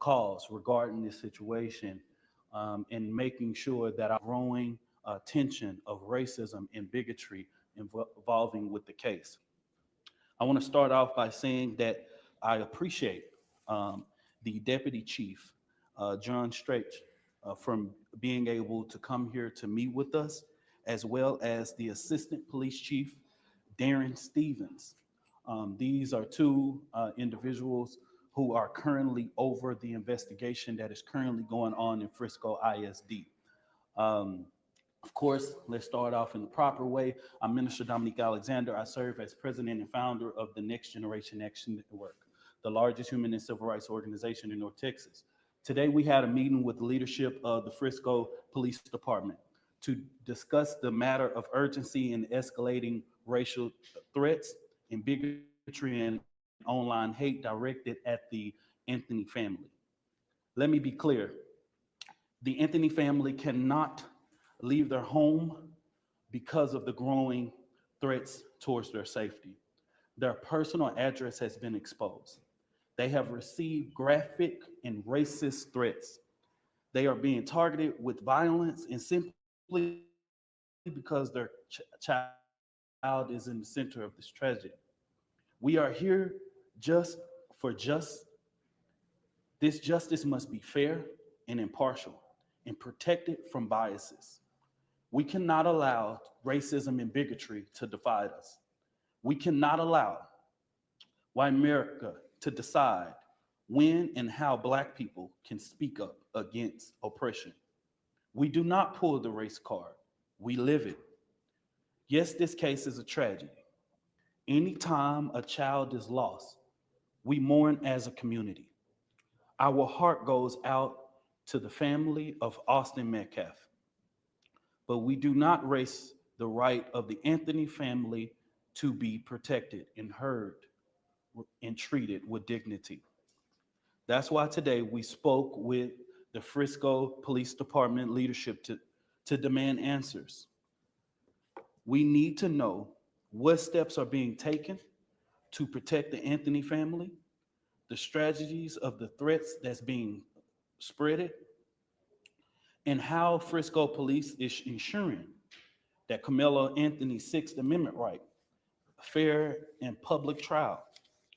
calls regarding this situation, and making sure that our growing tension of racism and bigotry involving with the case. I want to start off by saying that I appreciate the deputy chief, John Stretch, from being able to come here to meet with us, as well as the assistant police chief, Darren Stevens. These are two individuals who are currently over the investigation that is currently going on in Frisco ISD. Um, of course, let's start off in the proper way. I'm Minister Dominique Alexander. I serve as president and founder of the Next Generation Action Network, the largest human and civil rights organization in North Texas. Today, we had a meeting with the leadership of the Frisco Police Department to discuss the matter of urgency in escalating racial threats and bigotry and online hate directed at the Anthony family. Let me be clear. The Anthony family cannot leave their home because of the growing threats towards their safety. Their personal address has been exposed. They have received graphic and racist threats. They are being targeted with violence and simply because their child is in the center of this tragedy. We are here just for this justice must be fair and impartial and protected from biases. We cannot allow racism and bigotry to divide us. We cannot allow white America to decide when and how Black people can speak up against oppression. We do not pull the race card, we live it. Yes, this case is a tragedy. Anytime a child is lost, we mourn as a community. Our heart goes out to the family of Austin Metcalf, but we do not race the right of the Anthony family to be protected and heard and treated with dignity. That's why today we spoke with the Frisco Police Department leadership to demand answers. We need to know what steps are being taken to protect the Anthony family, the strategies of the threats that's being spreaded, and how Frisco Police is ensuring that Karmelo Anthony's Sixth Amendment right, fair and public trial,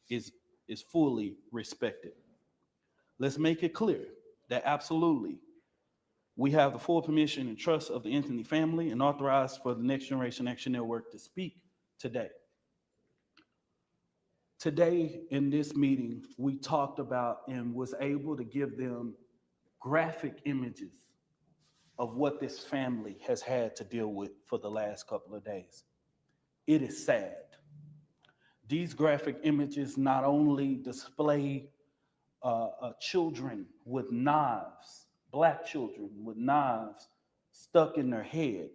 is fully respected. Let's make it clear that absolutely we have the full permission and trust of the Anthony family and authorized for the Next Generation Action Network to speak today. Today in this meeting, we talked about and was able to give them graphic images of what this family has had to deal with for the last couple of days. It is sad. These graphic images not only display children with knives, Black children with knives stuck in their head,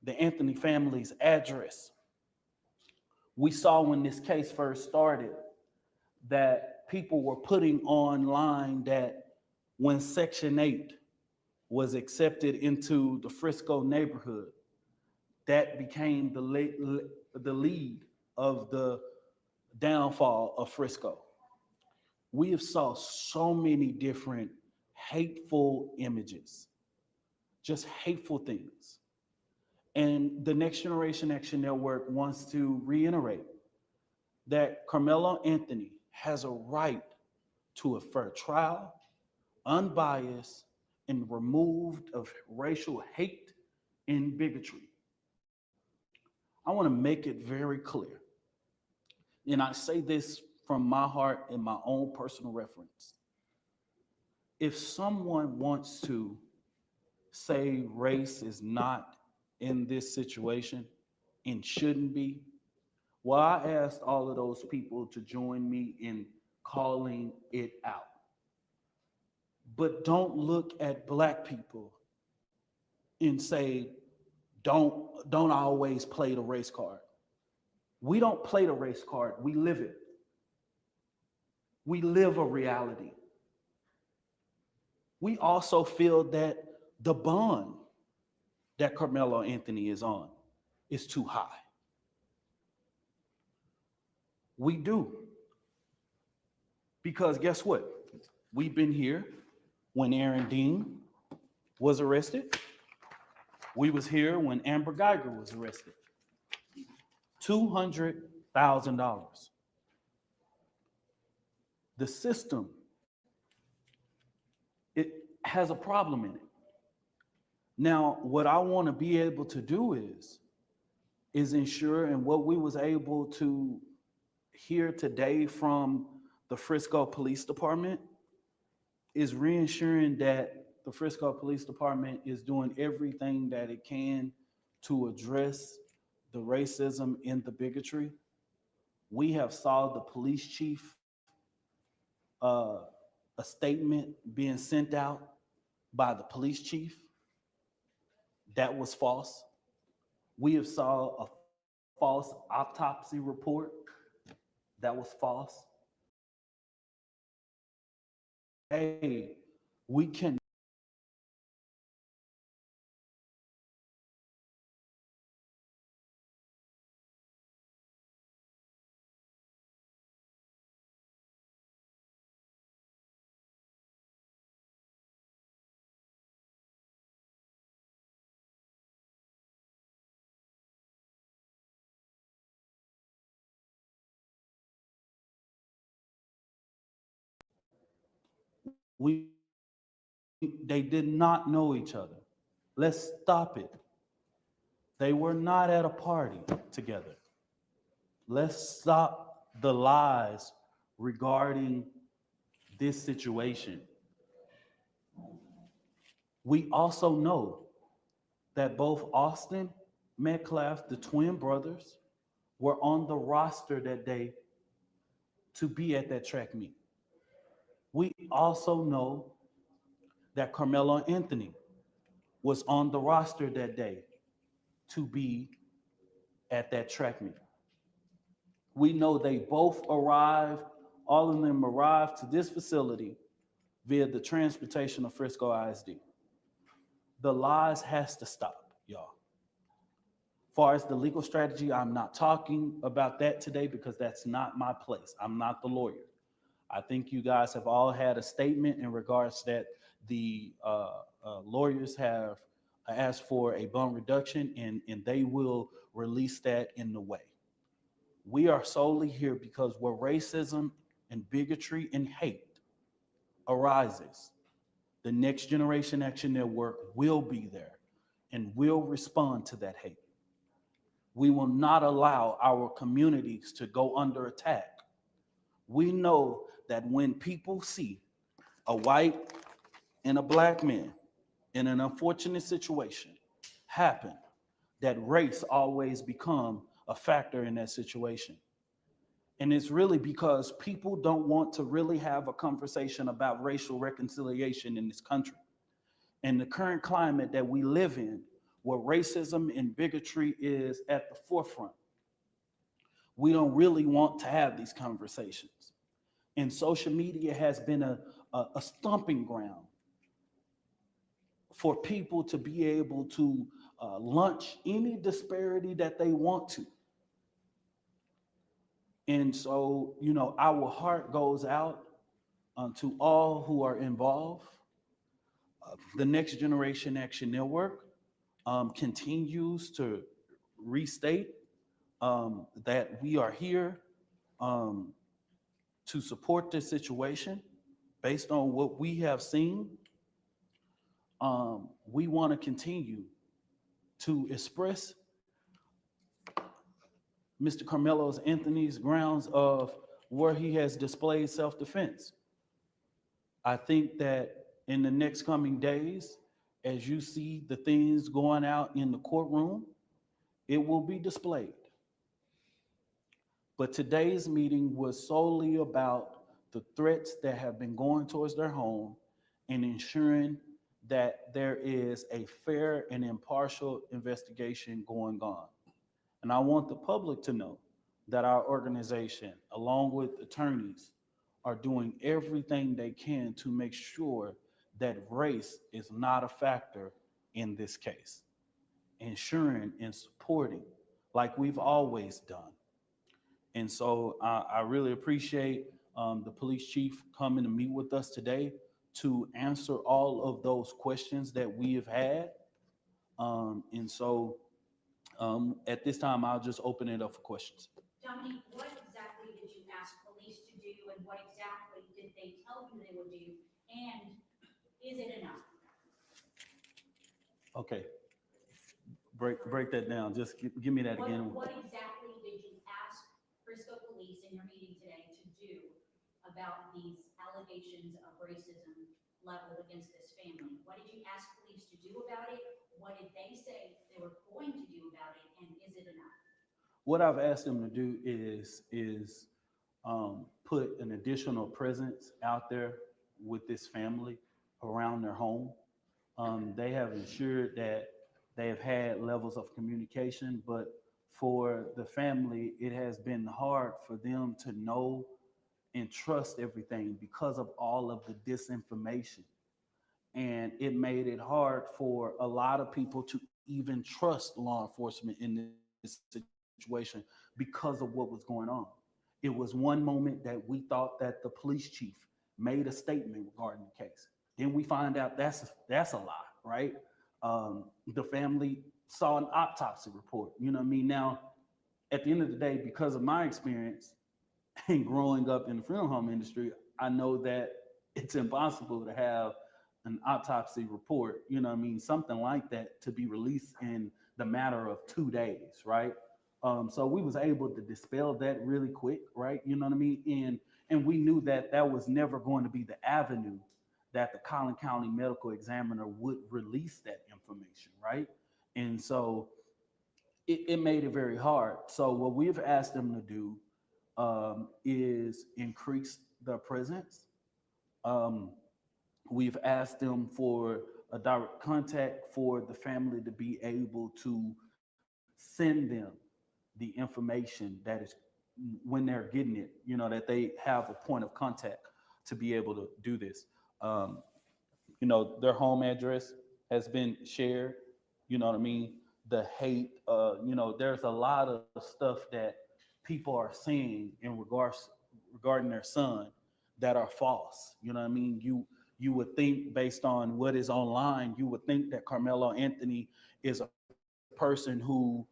the Anthony family's address. We saw when this case first started that people were putting online that when Section 8 was accepted into the Frisco neighborhood, that became the lead of the downfall of Frisco. We have saw so many different hateful images, just hateful things. And the Next Generation Action Network wants to reiterate that Karmelo Anthony has a right to a fair trial, unbiased, and removed of racial hate and bigotry. I want to make it very clear, and I say this from my heart and my own personal reference. If someone wants to say race is not in this situation and shouldn't be, well, I asked all of those people to join me in calling it out. But don't look at Black people and say, don't always play the race card. We don't play the race card, we live it. We live a reality. We also feel that the bond that Karmelo Anthony is on is too high. We do. Because guess what? We've been here when Aaron Dean was arrested. We was here when Amber Geiger was arrested. $200,000. The system, it has a problem in it. Now, what I want to be able to do is ensure, and what we was able to hear today from the Frisco Police Department is reassuring that the Frisco Police Department is doing everything that it can to address the racism and the bigotry. We have saw the police chief, uh, a statement being sent out by the police chief that was false. We have saw a false autopsy report that was false. Hey, we can we they did not know each other. Let's stop it. They were not at a party together. Let's stop the lies regarding this situation. We also know that both Austin Metcalf, the twin brothers, were on the roster that day to be at that track meet. We also know that Carmelo Anthony was on the roster that day to be at that track meet. We know they both arrived, all of them arrived to this facility via the transportation of Frisco ISD. The lies has to stop, y'all. Far as the legal strategy, I'm not talking about that today because that's not my place. I'm not the lawyer. I think you guys have all had a statement in regards that the lawyers have asked for a bond reduction, and they will release that in the way. We are solely here because where racism and bigotry and hate arises, the Next Generation Action Network will be there and will respond to that hate. We will not allow our communities to go under attack. We know that when people see a white and a black man in an unfortunate situation happen, that race always become a factor in that situation. And it's really because people don't want to really have a conversation about racial reconciliation in this country. And the current climate that we live in, where racism and bigotry is at the forefront, we don't really want to have these conversations. And social media has been a stomping ground for people to be able to launch any disparity that they want to. And so, our heart goes out to all who are involved. The Next Generation Action Network continues to restate that we are here um, to support this situation based on what we have seen. We want to continue to express Mr. Carmelo's Anthony's grounds of where he has displayed self-defense. I think that in the next coming days, as you see the things going out in the courtroom, it will be displayed. But today's meeting was solely about the threats that have been going towards their home and ensuring that there is a fair and impartial investigation going on. And I want the public to know that our organization, along with attorneys, are doing everything they can to make sure that race is not a factor in this case, ensuring and supporting like we've always done. And so I really appreciate the police chief coming to meet with us today to answer all of those questions that we have had. And so at this time, I'll just open it up for questions. Dominique, what exactly did you ask police to do and what exactly did they tell you they would do? And is it enough? Okay, break that down. Just give me that again. What exactly did you ask Frisco Police in your meeting today to do about these allegations of racism leveled against this family? What did you ask police to do about it? What did they say they were going to do about it? And is it enough? What I've asked them to do is put an additional presence out there with this family around their home. They have ensured that they have had levels of communication, but for the family, it has been hard for them to know and trust everything because of all of the disinformation. And it made it hard for a lot of people to even trust law enforcement in this situation because of what was going on. It was one moment that we thought that the police chief made a statement regarding the case. Then we find out that's a lie, right? The family saw an autopsy report. You know what I mean? Now, at the end of the day, because of my experience and growing up in the funeral home industry, I know that it's impossible to have an autopsy report, you know what I mean, something like that to be released in the matter of 2 days, right? So we was able to dispel that really quick, right? You know what I mean? And we knew that that was never going to be the avenue that the Collin County Medical Examiner would release that information, right? And so it made it very hard. So what we've asked them to do is increase their presence. Um, we've asked them for a direct contact for the family to be able to send them the information that is when they're getting it, you know, that they have a point of contact to be able to do this. Um, you know, their home address has been shared. You know what I mean? The hate, you know, there's a lot of stuff that people are saying in regards regarding their son that are false. You know what I mean? You would think based on what is online, you would think that Carmelo Anthony is a person who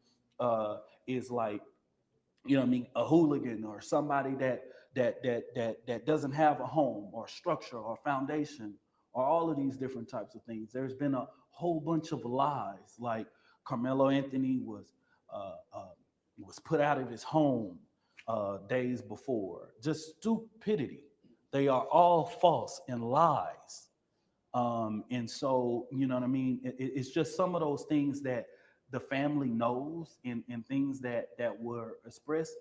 is like, you know what I mean, a hooligan or somebody that doesn't have a home or structure or foundation or all of these different types of things. There's been a whole bunch of lies, like Carmelo Anthony was put out of his home days before. Just stupidity. They are all false and lies. And so, you know what I mean? It's just some of those things that the family knows and things that were expressed.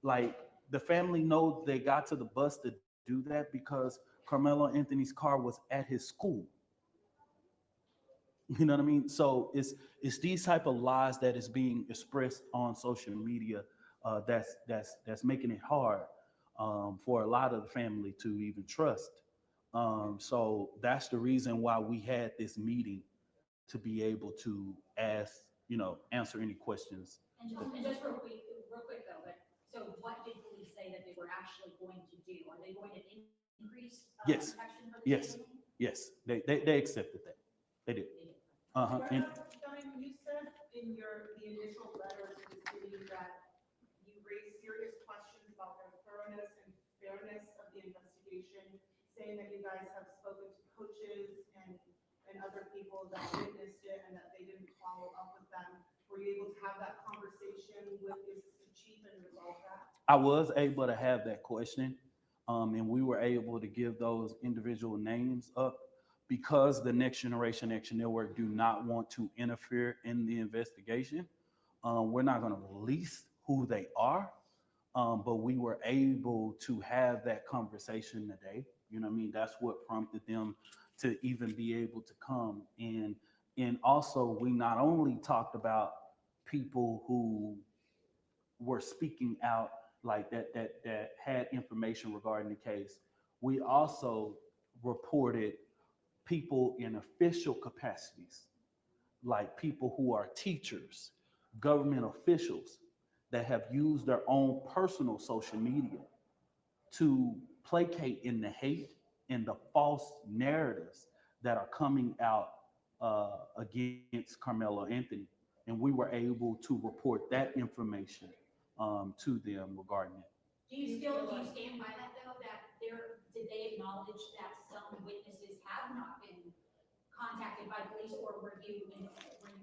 Like the family know they got to the bus to do that because Carmelo Anthony's car was at his school. You know what I mean? So it's these type of lies that is being expressed on social media that's making it hard for a lot of the family to even trust. So that's the reason why we had this meeting to be able to ask, you know, answer any questions. And just real quick though, but so what did police say that they were actually going to do? Are they going to increase Yes, protection for the yes, family? yes. They accepted that. They did. Uh-huh. And Diane, you said in the initial letter to the city that you raised serious questions about the thoroughness and fairness of the investigation, saying that you guys have spoken to coaches and other people that witnessed it and that they didn't follow up with them. Were you able to have that conversation with the assistant chief and resolve that? I was able to have that question, and we were able to give those individual names up because the Next Generation Action Network do not want to interfere in the investigation. We're not going to release who they are, but we were able to have that conversation today. You know what I mean? That's what prompted them to even be able to come. And also, we not only talked about people who were speaking out like that had information regarding the case. We also reported people in official capacities, like people who are teachers, government officials that have used their own personal social media to placate in the hate and the false narratives that are coming out against Carmelo Anthony. And we were able to report that information to them regarding it. Do you stand by that though, that did they acknowledge that some witnesses have not been contacted by police, or were you?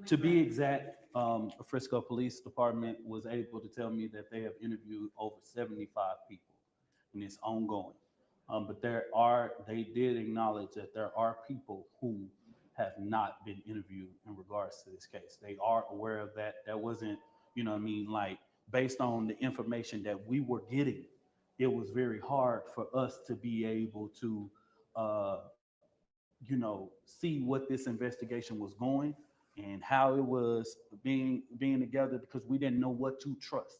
To be exact, Frisco Police Department was able to tell me that they have interviewed over 75 people, and it's ongoing. But they did acknowledge that there are people who have not been interviewed in regards to this case. They are aware of that. That wasn't, you know what I mean, like based on the information that we were getting, it was very hard for us to be able to, see what this investigation was going and how it was being together because we didn't know what to trust.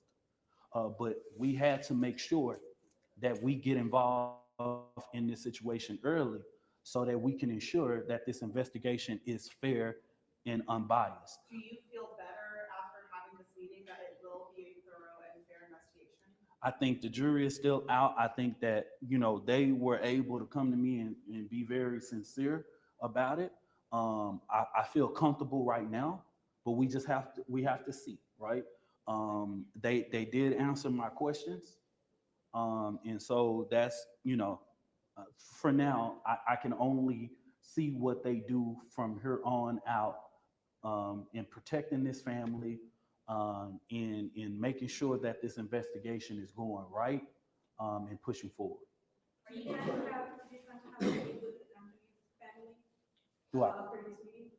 But we had to make sure that we get involved in this situation early so that we can ensure that this investigation is fair and unbiased. Do you feel better after having this meeting that it will be a thorough and fair investigation? I think the jury is still out. I think that, they were able to come to me and be very sincere about it. I feel comfortable right now, but we have to see, right? They did answer my questions. And so that's, for now, I can only see what they do from here on out in protecting this family, in making sure that this investigation is going right, and pushing forward. Are you guys have a meeting with the family Do I? for this meeting?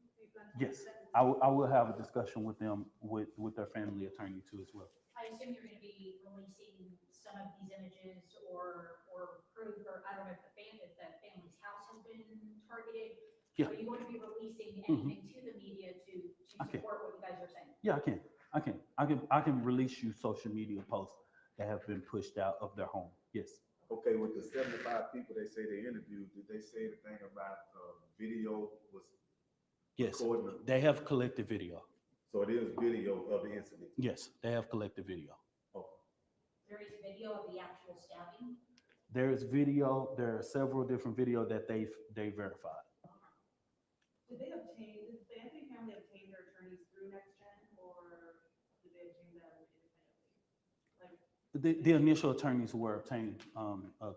Yes, I will have a discussion with them, with their family attorney too as well. I assume you're going to be releasing some of these images or proof, or I don't know if the family's house has been targeted. Yeah. Are you going to be releasing anything to the media to Okay. support what you guys are saying? Yeah, I can release you social media posts that have been pushed out of their home. Yes. Okay, with the 75 people they say they interviewed, did they say anything about video was Yes. recording? They have collected video. So it is video of the incident. Yes, they have collected video. Oh, There is video of the actual stabbing. There is video. There are several different video that they verified. Did the Anthony family obtain their attorneys through NextGen, or did they obtain them independently? The initial attorneys were obtained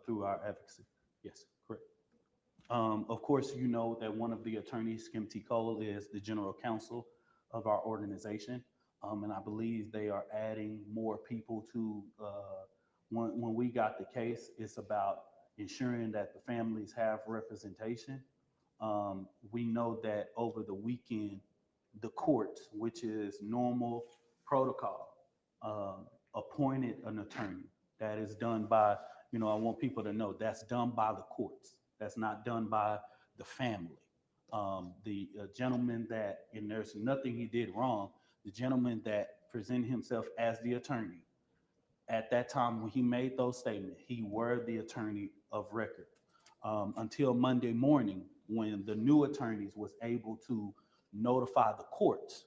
through our advocacy. Yes, correct. Of course, you know that one of the attorneys, Kim T. Cole, is the general counsel of our organization. And I believe they are adding more people to, when we got the case, it's about ensuring that the families have representation. We know that over the weekend, the courts, which is normal protocol, appointed an attorney. That is done by, I want people to know that's done by the courts. That's not done by the family. The gentleman and there's nothing he did wrong, the gentleman that presented himself as the attorney, at that time when he made those statements, he were the attorney of record. Until Monday morning, when the new attorneys was able to notify the courts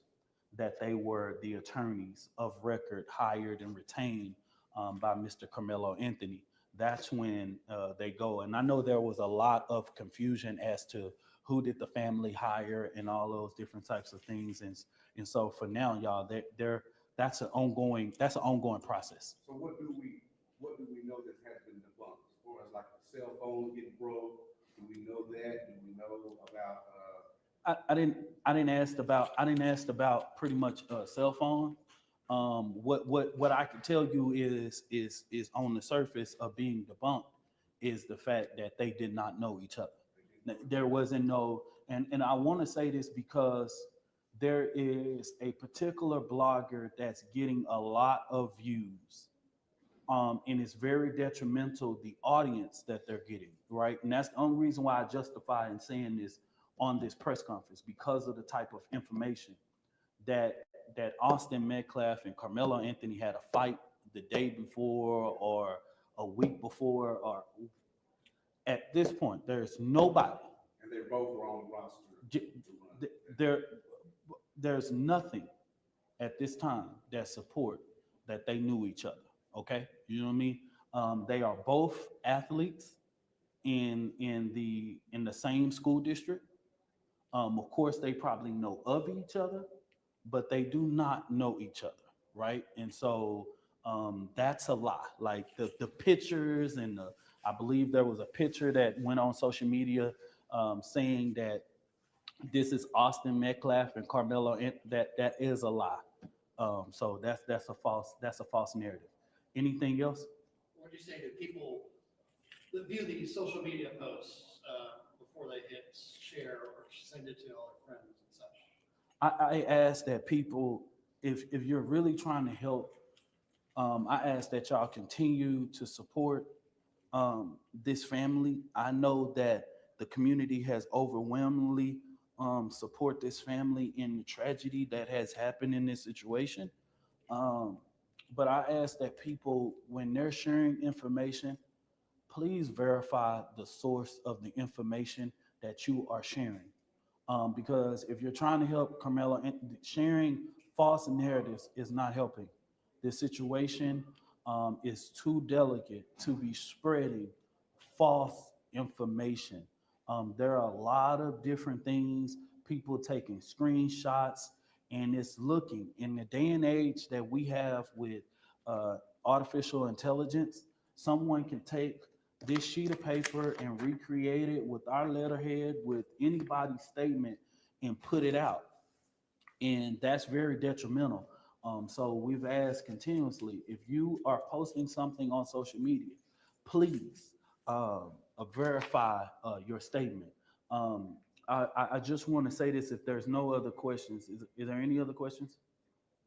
that they were the attorneys of record hired and retained by Mr. Karmelo Anthony. That's when they go. And I know there was a lot of confusion as to who did the family hire and all those different types of things. And so for now, y'all, that's an ongoing process. So what do we know that has been debunked as far as like the cell phone getting broke? Do we know that? Do we know about? I didn't ask about pretty much cell phone. What I can tell you is on the surface of being debunked is the fact that they did not know each other. There wasn't no, and I want to say this because there is a particular blogger that's getting a lot of views. And it's very detrimental, the audience that they're getting, right? And that's the only reason why I justify in saying this on this press conference, because of the type of information that Austin Metcalf and Carmelo Anthony had a fight the day before or a week before, or at this point, there's nobody. And they're both wrong roster. There's nothing at this time that support that they knew each other. Okay, you know what I mean? They are both athletes in the same school district. Of course, they probably know of each other, but they do not know each other, right? And so that's a lie. Like the pictures and I believe there was a picture that went on social media saying that this is Austin Metcalf and Carmelo. And that is a lie. So that's a false narrative. Anything else? What would you say to people that view these social media posts before they hit share or send it to all their friends and such? I ask that people, if you're really trying to help, I ask that y'all continue to support this family. I know that the community has overwhelmingly support this family in the tragedy that has happened in this situation. Um, but I ask that people, when they're sharing information, please verify the source of the information that you are sharing. Because if you're trying to help Carmelo, sharing false narratives is not helping. This situation is too delicate to be spreading false information. There are a lot of different things, people taking screenshots, and it's looking in the day and age that we have with artificial intelligence. Someone can take this sheet of paper and recreate it with our letterhead, with anybody's statement, and put it out. And that's very detrimental. So we've asked continuously, if you are posting something on social media, please verify your statement. I just want to say this, if there's no other questions, is there any other questions?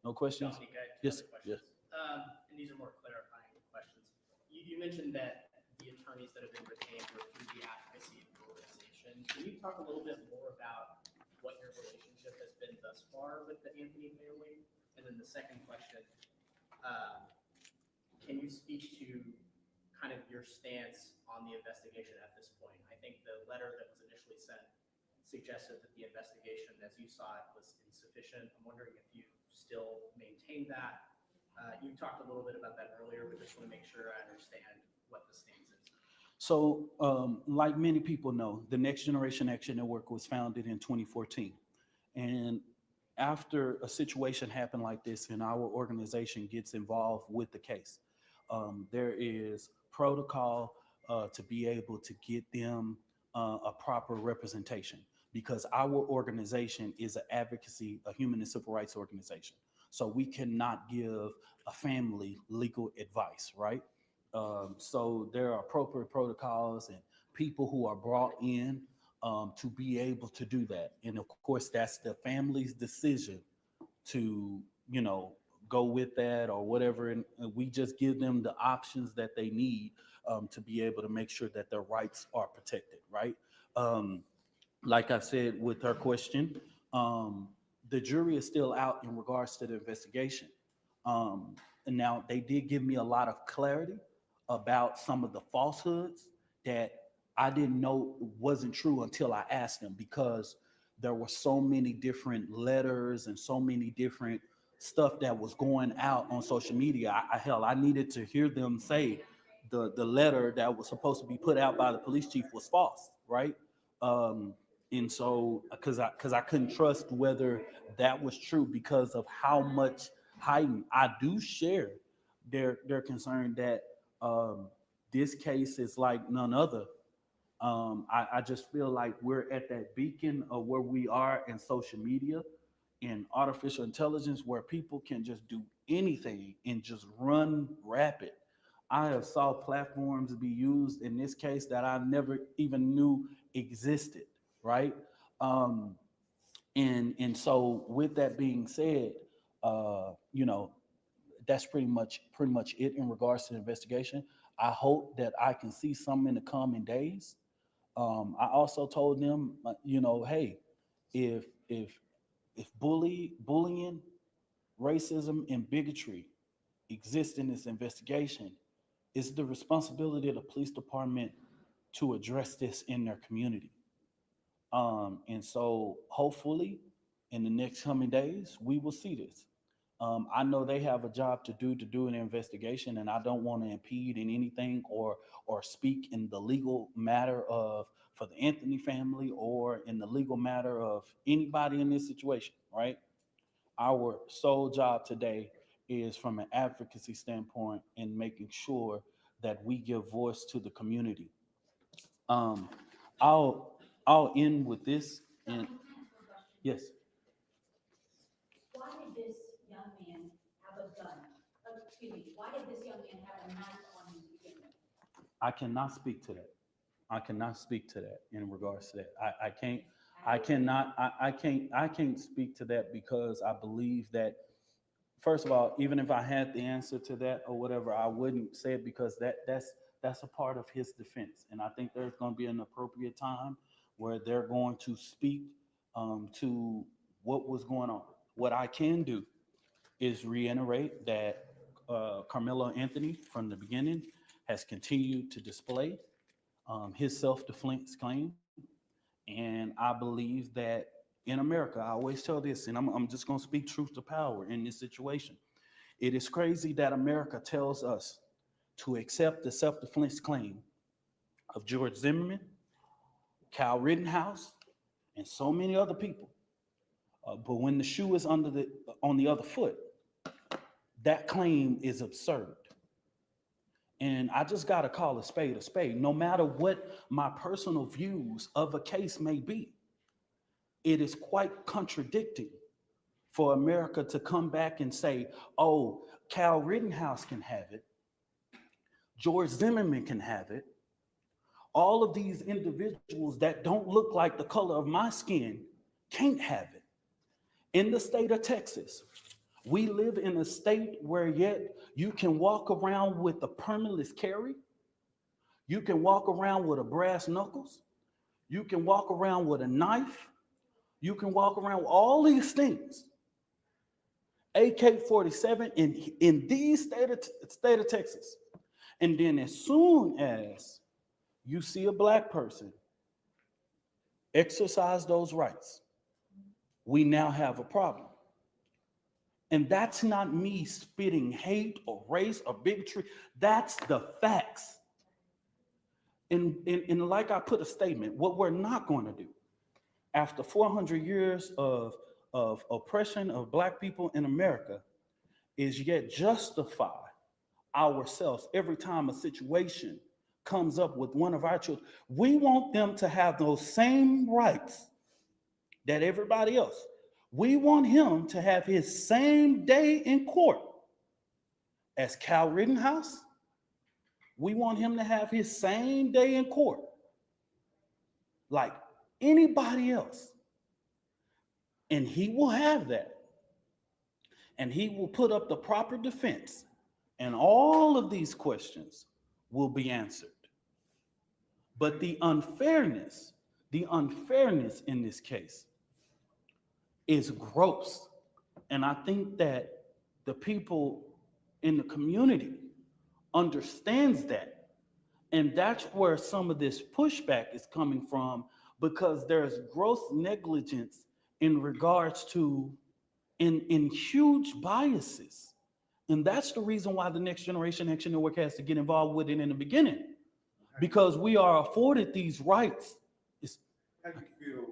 No questions? Dominique, I have two Yes, other yes. questions. And these are more clarifying questions. You mentioned that the attorneys that have been retained were through the advocacy of the organization. Can you talk a little bit more about what your relationship has been thus far with the Anthony family? And then the second question, um, can you speak to kind of your stance on the investigation at this point? I think the letter that was initially sent suggested that the investigation, as you saw it, was insufficient. I'm wondering if you still maintain that. You talked a little bit about that earlier, but just want to make sure I understand what the stance is. So, like many people know, the Next Generation Action Network was founded in 2014. And after a situation happened like this and our organization gets involved with the case, there is protocol to be able to get them a proper representation, because our organization is an advocacy, a human and civil rights organization. So we cannot give a family legal advice, right? So there are appropriate protocols and people who are brought in to be able to do that. And of course, that's the family's decision to, go with that or whatever. And we just give them the options that they need to be able to make sure that their rights are protected, right? Um, like I said with her question, the jury is still out in regards to the investigation. And now they did give me a lot of clarity about some of the falsehoods that I didn't know wasn't true until I asked them, because there were so many different letters and so many different stuff that was going out on social media. I needed to hear them say the letter that was supposed to be put out by the police chief was false, right? Um, and so, because I couldn't trust whether that was true because of how much heightened I do share their concern that this case is like none other. I just feel like we're at that beacon of where we are in social media and artificial intelligence, where people can just do anything and just run rapid. I have saw platforms be used in this case that I never even knew existed, right? Um, and so with that being said, you know, that's pretty much it in regards to the investigation. I hope that I can see some in the coming days. I also told them, hey, if if if bullying, racism, and bigotry exist in this investigation, it's the responsibility of the police department to address this in their community. And so hopefully in the next coming days, we will see this. I know they have a job to do an investigation, and I don't want to impede in anything or speak in the legal matter of for the Anthony family or in the legal matter of anybody in this situation, right? Our sole job today is from an advocacy standpoint in making sure that we give voice to the community. Um, I'll I'll end with this. And Can I ask one question? yes, Why did this young man have a gun? Excuse me, why did this young man have a knife on him to begin with? I cannot speak to that. I cannot speak to that in regards to that. I can't. I can't speak to that because I believe that first of all, even if I had the answer to that or whatever, I wouldn't say it because that's a part of his defense, and I think there's going to be an appropriate time where they're going to speak to what was going on. What I can do is reiterate that Carmelo Anthony, from the beginning, has continued to display his self-defense claim, and I believe that in America, I always tell this, and I'm just going to speak truth to power in this situation. It is crazy that America tells us to accept the self-defense claim of George Zimmerman, Kyle Rittenhouse, and so many other people. But when the shoe is on the other foot, that claim is absurd. And I just got to call a spade a spade. No matter what my personal views of a case may be, it is quite contradicting for America to come back and say, oh, Cal Rittenhouse can have it, George Zimmerman can have it. All of these individuals that don't look like the color of my skin can't have it. In the state of Texas, we live in a state where yet you can walk around with a permitless carry. You can walk around with a brass knuckles. You can walk around with a knife. You can walk around with all these things. AK-47 in the state of Texas. And then as soon as you see a black person exercise those rights, we now have a problem. And that's not me spitting hate or race or bigotry. That's the facts. And like I put a statement, what we're not going to do after 400 years of oppression of black people in America is yet justify ourselves every time a situation comes up with one of our children. We want them to have those same rights that everybody else. We want him to have his same day in court as Cal Rittenhouse. We want him to have his same day in court like anybody else. And he will have that. And he will put up the proper defense. And all of these questions will be answered. But the unfairness in this case is gross. And I think that the people in the community understands that. And that's where some of this pushback is coming from, because there's gross negligence in regards to in huge biases. And that's the reason why the Next Generation Action Network has to get involved with it in the beginning, because we are afforded these rights. How do you feel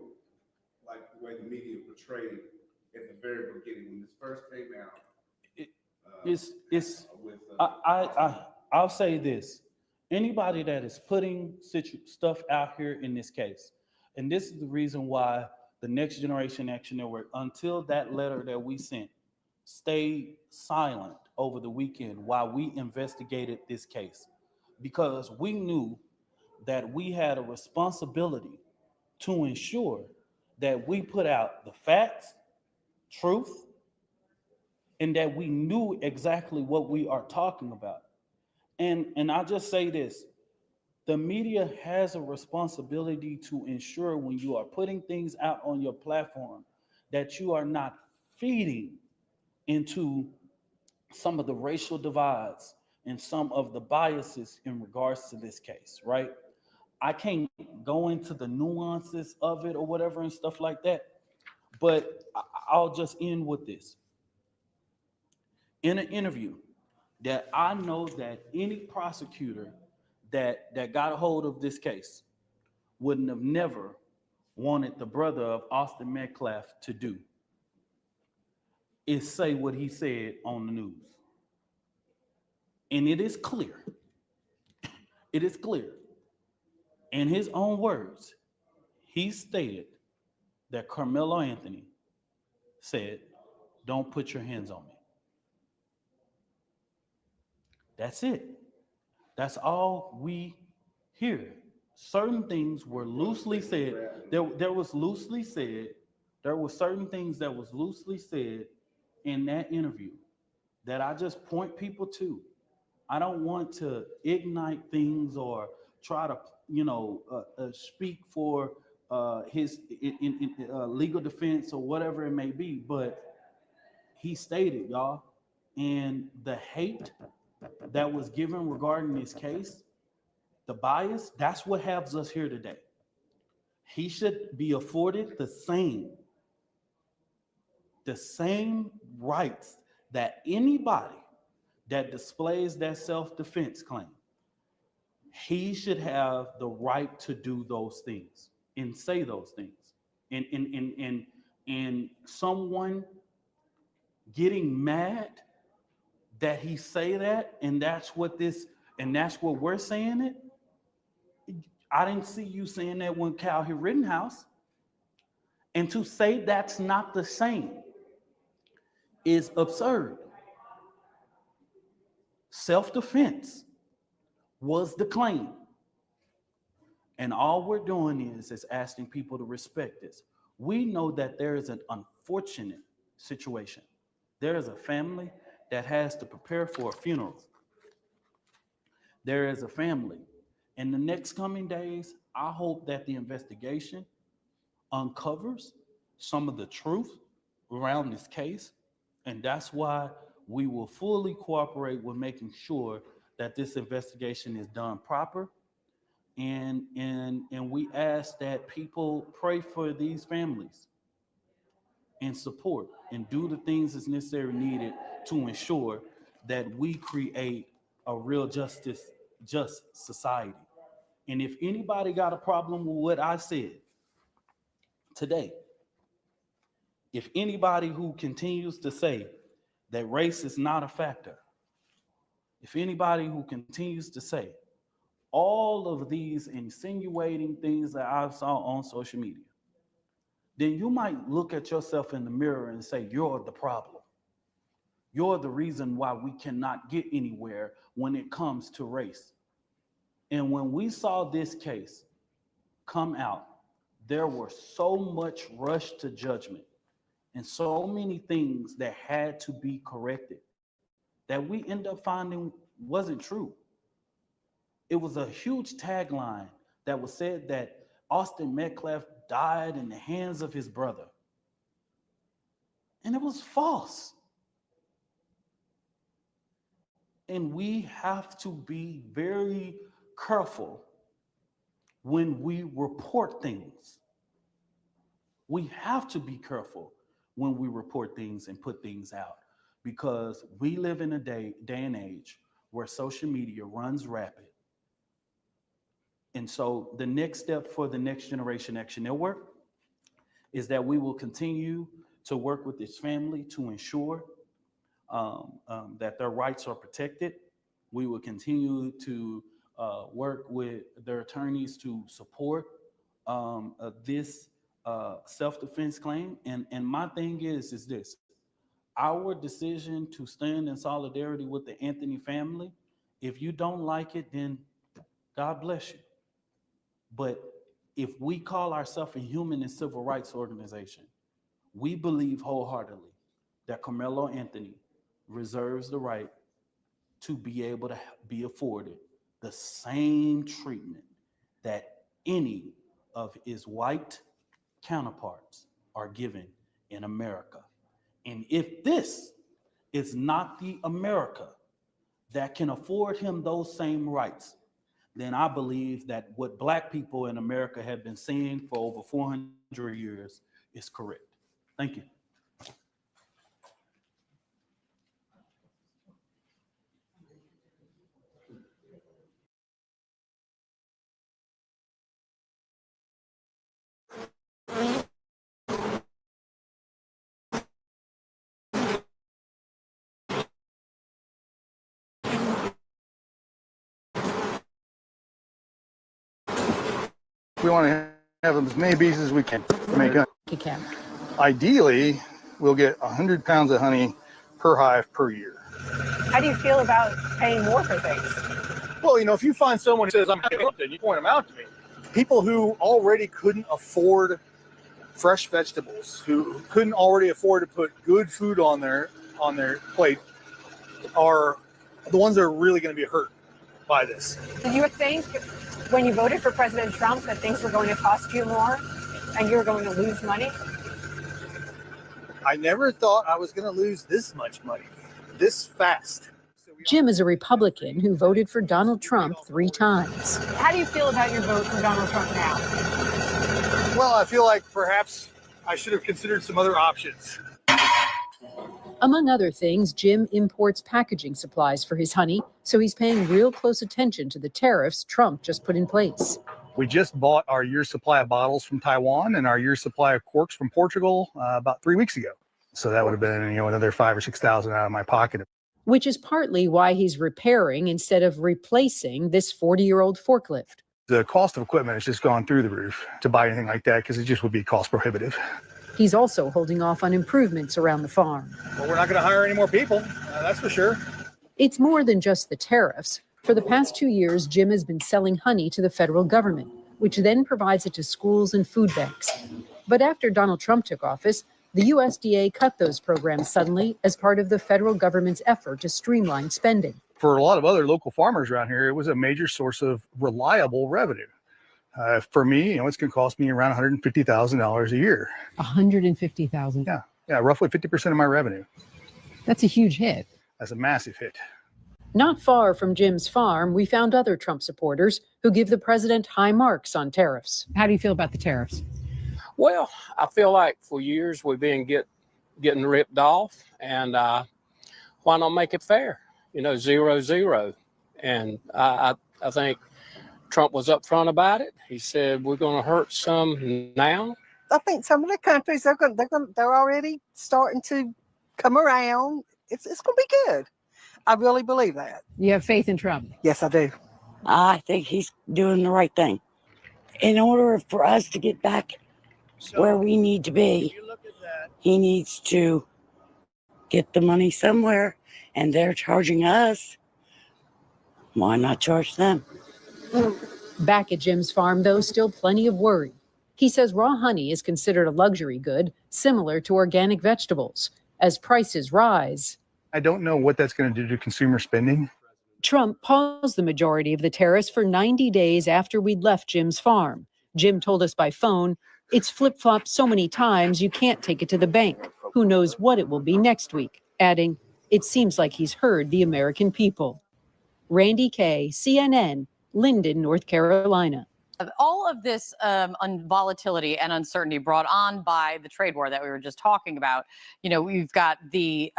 like the way the media portrayed at the very beginning when this first came out? I'll say this. Anybody that is putting stuff out here in this case, and this is the reason why the Next Generation Action Network, until that letter that we sent, stayed silent over the weekend while we investigated this case, because we knew that we had a responsibility to ensure that we put out the facts, truth, and that we knew exactly what we are talking about. And I'll just say this, the media has a responsibility to ensure when you are putting things out on your platform that you are not feeding into some of the racial divides and some of the biases in regards to this case, right? I can't go into the nuances of it or whatever and stuff like that, but I'll just end with this. in an interview that I know that any prosecutor that got a hold of this case wouldn't have never wanted the brother of Austin Metcalf to do is say what he said on the news. And it is clear, in his own words, he stated that Carmelo Anthony said, "Don't put your hands on me." That's it. That's all we hear. Certain things were loosely said. There was loosely said. There were certain things that was loosely said in that interview that I just point people to. I don't want to ignite things or try to, speak for his legal defense or whatever it may be. But he stated, y'all, and the hate that was given regarding this case, the bias, that's what has us here today. He should be afforded the same rights that anybody that displays that self-defense claim. He should have the right to do those things and say those things. And someone getting mad that he say that, and that's what we're saying it. I didn't see you saying that when Cal hit Rittenhouse. And to say that's not the same is absurd. Self-defense was the claim. And all we're doing is asking people to respect this. We know that there is an unfortunate situation. There is a family that has to prepare for a funeral. There is a family. In the next coming days, I hope that the investigation uncovers some of the truth around this case. And that's why we will fully cooperate with making sure that this investigation is done proper. And we ask that people pray for these families and support and do the things that's necessary needed to ensure that we create a real just society. And if anybody got a problem with what I said today, if anybody who continues to say that race is not a factor, if anybody who continues to say all of these insinuating things that I saw on social media, then you might look at yourself in the mirror and say, you're the problem. You're the reason why we cannot get anywhere when it comes to race. And when we saw this case come out, there were so much rush to judgment and so many things that had to be corrected that we end up finding wasn't true. It was a huge tagline that was said that Austin Metcalf died in the hands of his brother. And it was false. And we have to be very careful when we report things. We have to be careful when we report things and put things out, because we live in a day and age where social media runs rapid. And so the next step for the Next Generation Action Network is that we will continue to work with this family to ensure that their rights are protected. We will continue to work with their attorneys to support this self-defense claim. And my thing is this: our decision to stand in solidarity with the Anthony family, if you don't like it, then God bless you. But if we call ourselves a human and civil rights organization, we believe wholeheartedly that Karmelo Anthony reserves the right to be able to be afforded the same treatment that any of his white counterparts are given in America. And if this is not the America that can afford him those same rights, then I believe that what Black people in America have been saying for over 400 years is correct. Thank you. We want to have as many bees as we can to make honey. You can. Ideally, we'll get 100 pounds of honey per hive per year. How do you feel about paying more for things? Well, if you find someone who says, I'm and you point them out to me, people who already couldn't afford fresh vegetables, who couldn't already afford to put good food on their plate, are the ones that are really going to be hurt by this. Did you think when you voted for President Trump that things were going to cost you more and you were going to lose money? I never thought I was going to lose this much money, this fast. Jim is a Republican who voted for Donald Trump 3 times. How do you feel about your vote for Donald Trump now? Well, I feel like perhaps I should have considered some other options. Among other things, Jim imports packaging supplies for his honey, so he's paying real close attention to the tariffs Trump just put in place. We just bought our year's supply of bottles from Taiwan and our year's supply of corks from Portugal about 3 weeks ago. So that would have been, another 5,000 or 6,000 out of my pocket. Which is partly why he's repairing instead of replacing this 40-year-old forklift. The cost of equipment has just gone through the roof to buy anything like that because it just would be cost prohibitive. He's also holding off on improvements around the farm. Well, we're not going to hire any more people, that's for sure. It's more than just the tariffs. For the past 2 years, Jim has been selling honey to the federal government, which then provides it to schools and food banks. But after Donald Trump took office, the USDA cut those programs suddenly as part of the federal government's effort to streamline spending. For a lot of other local farmers around here, it was a major source of reliable revenue. For me, it's going to cost me around $150,000 a year. $150,000. Yeah, roughly 50% of my revenue. That's a huge hit. That's a massive hit. Not far from Jim's farm, we found other Trump supporters who give the president high marks on tariffs. How do you feel about the tariffs? Well, I feel like for years we've been getting ripped off, and why not make it fair? 0-0. And I think Trump was upfront about it. He said we're going to hurt some now. I think some of the countries they're already starting to come around. It's going to be good. I really believe that. You have faith in Trump? Yes, I do. I think he's doing the right thing. In order for us to get back where we need to be, he needs to get the money somewhere, and they're charging us. Why not charge them? Back at Jim's farm, though, still plenty of worry. He says raw honey is considered a luxury good, similar to organic vegetables. As prices rise, I don't know what that's going to do to consumer spending. Trump paused the majority of the tariffs for 90 days after we'd left Jim's farm. Jim told us by phone, it's flip-flopped so many times you can't take it to the bank. Who knows what it will be next week? Adding, it seems like he's heard the American people. Randy Kay, CNN, Linden, North Carolina. All of this volatility and uncertainty brought on by the trade war that we were just talking about. We've got you've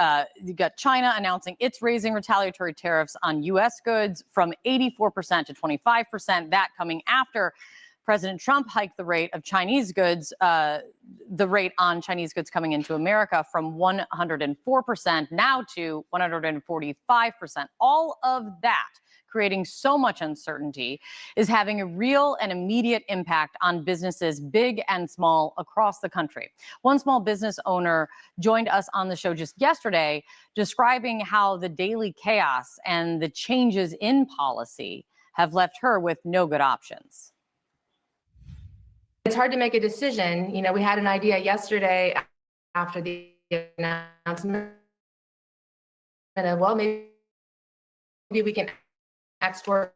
got China announcing it's raising retaliatory tariffs on U.S. goods from 84% to 25%. That coming after President Trump hiked the rate of Chinese goods, the rate on Chinese goods coming into America from 104% now to 145%. All of that, creating so much uncertainty, is having a real and immediate impact on businesses, big and small, across the country. One small business owner joined us on the show just yesterday, describing how the daily chaos and the changes in policy have left her with no good options. It's hard to make a decision. We had an idea yesterday after the announcement of, well, maybe we can export